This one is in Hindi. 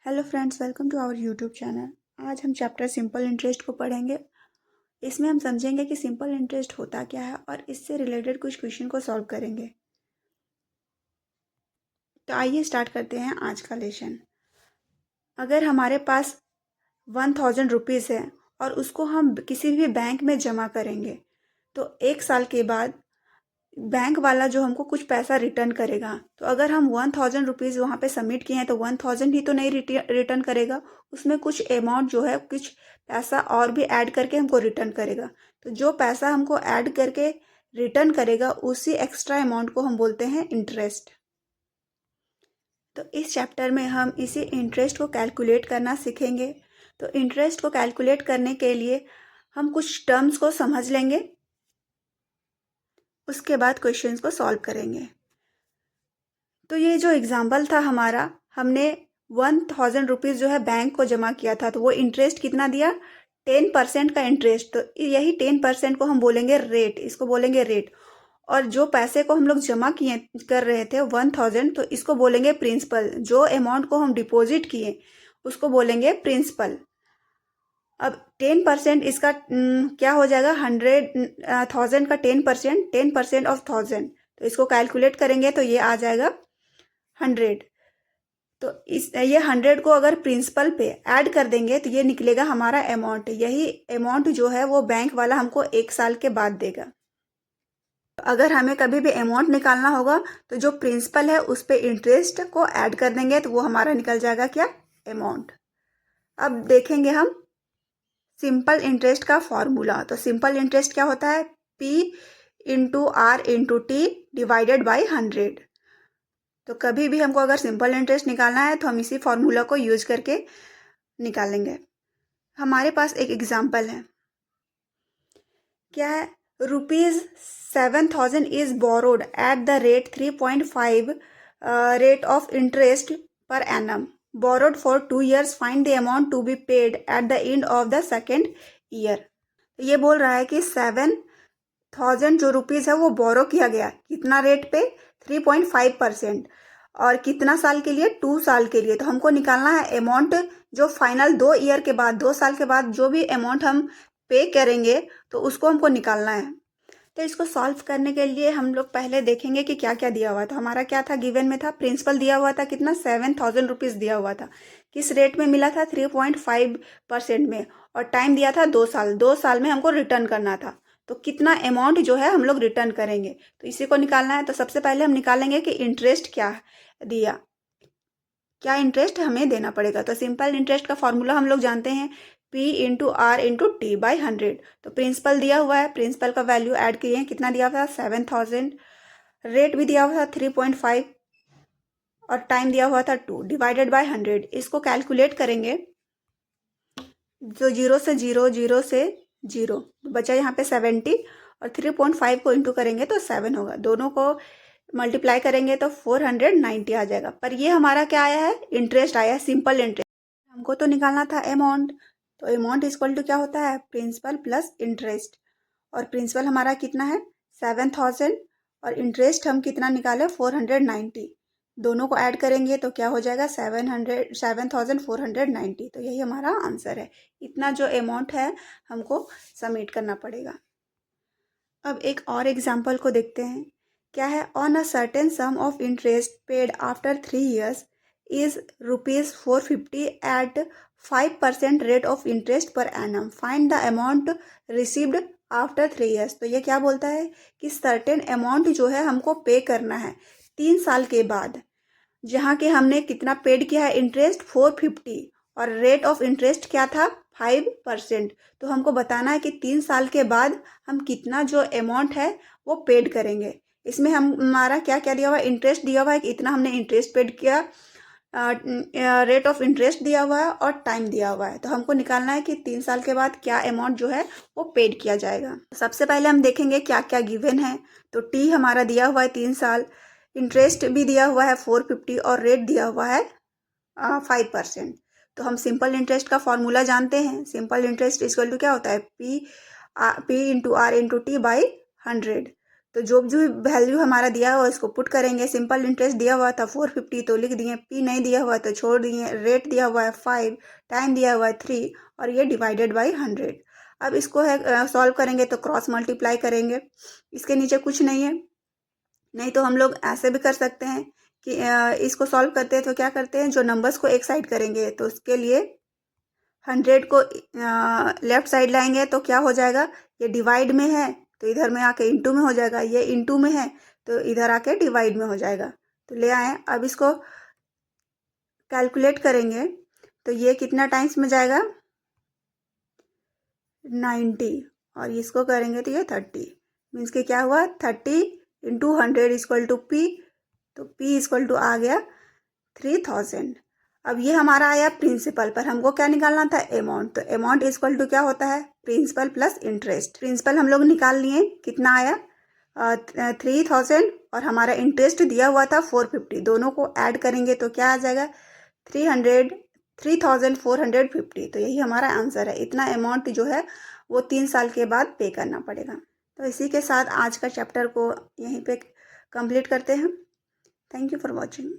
Hello friends, welcome to our YouTube channel. आज हम चैप्टर सिंपल इंटरेस्ट को पढ़ेंगे। इसमें हम समझेंगे कि सिंपल इंटरेस्ट होता क्या है और इससे रिलेटेड कुछ क्वेश्चन को सॉल्व करेंगे। तो आइए स्टार्ट करते हैं आज का लेसन। अगर हमारे पास 1000 रुपीज़ है और उसको हम किसी भी बैंक में जमा करेंगे तो 1 साल के बाद बैंक वाला जो हमको कुछ पैसा रिटर्न करेगा। तो अगर हम 1000 रुपीज़ वहाँ पे सबमिट किए हैं तो 1000 ही तो नहीं रिटर्न करेगा, उसमें कुछ अमाउंट जो है कुछ पैसा और भी ऐड करके हमको रिटर्न करेगा। तो जो पैसा हमको ऐड करके रिटर्न करेगा उसी एक्स्ट्रा अमाउंट को हम बोलते हैं इंटरेस्ट। तो इस चैप्टर में हम इसी इंटरेस्ट को कैलकुलेट करना सीखेंगे। तो इंटरेस्ट को कैलकुलेट करने के लिए हम कुछ टर्म्स को समझ लेंगे, उसके बाद क्वेश्चंस को सॉल्व करेंगे। तो ये जो एग्जाम्पल था हमारा, हमने 1000 रुपीज़ जो है बैंक को जमा किया था, तो वो इंटरेस्ट कितना दिया? 10% का इंटरेस्ट। तो यही 10% को हम बोलेंगे रेट, इसको बोलेंगे रेट। और जो पैसे को हम लोग जमा किए कर रहे थे 1000, तो इसको बोलेंगे प्रिंसिपल। जो अमाउंट को हम डिपॉजिट किए उसको बोलेंगे प्रिंसिपल। अब 10% इसका क्या हो जाएगा? 1000 का 10%, 10% ऑफ 1000। तो इसको कैलकुलेट करेंगे तो ये आ जाएगा 100। तो ये 100 को अगर प्रिंसिपल पे ऐड कर देंगे तो ये निकलेगा हमारा अमाउंट। यही अमाउंट जो है वो बैंक वाला हमको 1 साल के बाद देगा। तो अगर हमें कभी भी अमाउंट निकालना होगा तो जो प्रिंसिपल है उस पर इंटरेस्ट को ऐड कर देंगे तो वो हमारा निकल जाएगा क्या? अमाउंट। अब देखेंगे हम सिंपल इंटरेस्ट का फॉर्मूला। तो सिंपल इंटरेस्ट क्या होता है? P/R/T divided by 100। तो कभी भी हमको अगर सिंपल इंटरेस्ट निकालना है तो हम इसी फॉर्मूला को यूज करके निकालेंगे। हमारे पास एक एग्जाम्पल है। क्या है? ₹7,000 is borrowed at the rate 3.5 rate of interest per annum, borrowed for 2 years, find the amount to be paid at the end of the second year. ये बोल रहा है कि 7,000 जो रुपीज़ है वो बोरो किया गया, कितना रेट पे? 3.5%। और कितना साल के लिए? 2 साल के लिए। तो हमको निकालना है अमाउंट जो फाइनल 2 ईयर के बाद, 2 साल के बाद जो भी अमाउंट हम पे करेंगे तो उसको हमको निकालना है। तो इसको सॉल्व करने के लिए हम लोग पहले देखेंगे कि क्या क्या दिया हुआ था। हमारा क्या था? गिवन में था प्रिंसिपल दिया हुआ था कितना? 7,000 रुपीज़ दिया हुआ था। किस रेट में मिला था? 3.5% में। और टाइम दिया था 2 साल। 2 साल में हमको रिटर्न करना था। तो कितना अमाउंट जो है हम लोग रिटर्न करेंगे, तो इसी को निकालना है। तो सबसे पहले हम निकालेंगे कि इंटरेस्ट क्या दिया, क्या इंटरेस्ट हमें देना पड़ेगा। तो सिंपल इंटरेस्ट का फॉर्मूला हम लोग जानते हैं, P/R/T/100। तो प्रिंसिपल दिया हुआ है, प्रिंसिपल का वैल्यू ऐड किए हैं, कितना दिया हुआ था? 7,000। रेट भी दिया हुआ था 3.5 और टाइम दिया हुआ था 2 डिवाइडेड बाय 100। इसको कैलकुलेट करेंगे तो 0 से 0, 0 से 0 बचा यहाँ पे 70, और 3.5 को इंटू करेंगे तो 7 होगा। दोनों को मल्टीप्लाई करेंगे तो 490 आ जाएगा। पर ये हमारा क्या आया है? इंटरेस्ट आया है, सिंपल इंटरेस्ट। हमको तो निकालना था अमाउंट। तो अमाउंट इक्वल टू क्या होता है? Principal plus interest. और प्रिंसिपल हमारा कितना है? 7,000। और इंटरेस्ट हम कितना निकाले? 490। दोनों को ऐड करेंगे तो क्या हो जाएगा? 7,490। तो यही हमारा आंसर है। इतना जो अमाउंट है हमको सबमिट करना पड़ेगा। अब एक और एग्जाम्पल को देखते हैं। क्या है? On a certain sum of interest paid after 3 years is ₹450 at 5% rate of interest per annum, find the amount received after 3 years। तो ये क्या बोलता है कि सर्टेन अमाउंट जो है हमको पे करना है 3 साल के बाद, जहाँ के हमने कितना पेड किया है? इंटरेस्ट 450, और रेट ऑफ इंटरेस्ट क्या था? 5%। तो हमको बताना है कि 3 साल के बाद हम कितना जो अमाउंट है वो पेड करेंगे। इसमें हमारा क्या क्या दिया हुआ है? इंटरेस्ट दिया हुआ है कि इतना हमने इंटरेस्ट पेड किया, रेट ऑफ इंटरेस्ट दिया हुआ है और टाइम दिया हुआ है। तो हमको निकालना है कि 3 साल के बाद क्या अमाउंट जो है वो पेड किया जाएगा। सबसे पहले हम देखेंगे क्या क्या गिवन है। तो टी हमारा दिया हुआ है 3 साल, इंटरेस्ट भी दिया हुआ है 450, और रेट दिया हुआ है 5%। तो हम सिंपल इंटरेस्ट का फॉर्मूला जानते हैं। सिंपल इंटरेस्ट इक्वल टू क्या होता है? P/R/T/100। तो जो वैल्यू हमारा दिया हुआ उसको पुट करेंगे। सिंपल इंटरेस्ट दिया हुआ था 450 तो लिख दिए, पी नहीं दिया हुआ तो छोड़ दिए, रेट दिया हुआ है 5, टाइम दिया हुआ है 3 और ये डिवाइडेड बाई 100। अब इसको है सॉल्व करेंगे तो क्रॉस मल्टीप्लाई करेंगे, इसके नीचे कुछ नहीं है। नहीं तो हम लोग ऐसे भी कर सकते हैं कि इसको सॉल्व करते हैं तो क्या करते हैं, जो नंबर्स को एक साइड करेंगे तो उसके लिए 100 को लेफ्ट साइड लाएंगे तो क्या हो जाएगा, ये डिवाइड में है तो इधर में आके इंटू में हो जाएगा, ये इंटू में है तो इधर आके डिवाइड में हो जाएगा। तो ले आए, अब इसको कैलकुलेट करेंगे तो ये कितना टाइम्स में जाएगा, 90, और इसको करेंगे तो ये 30। मीन्स के क्या हुआ, 30 इंटू 100 इक्वल टू पी, तो पी इक्वल टू आ गया 3000। अब ये हमारा आया प्रिंसिपल पर, हमको क्या निकालना था, अमाउंट। तो अमाउंट इक्वल टू क्या होता है, प्रिंसिपल प्लस इंटरेस्ट। प्रिंसिपल हम लोग निकाल लिए, कितना आया 3000 और हमारा इंटरेस्ट दिया हुआ था 450, दोनों को ऐड करेंगे तो क्या आ जाएगा 3450। तो यही हमारा आंसर है। इतना अमाउंट जो है वो 3 साल के बाद पे करना पड़ेगा। तो इसी के साथ आज का चैप्टर को यहीं पे कंप्लीट करते हैं। Thank you for watching.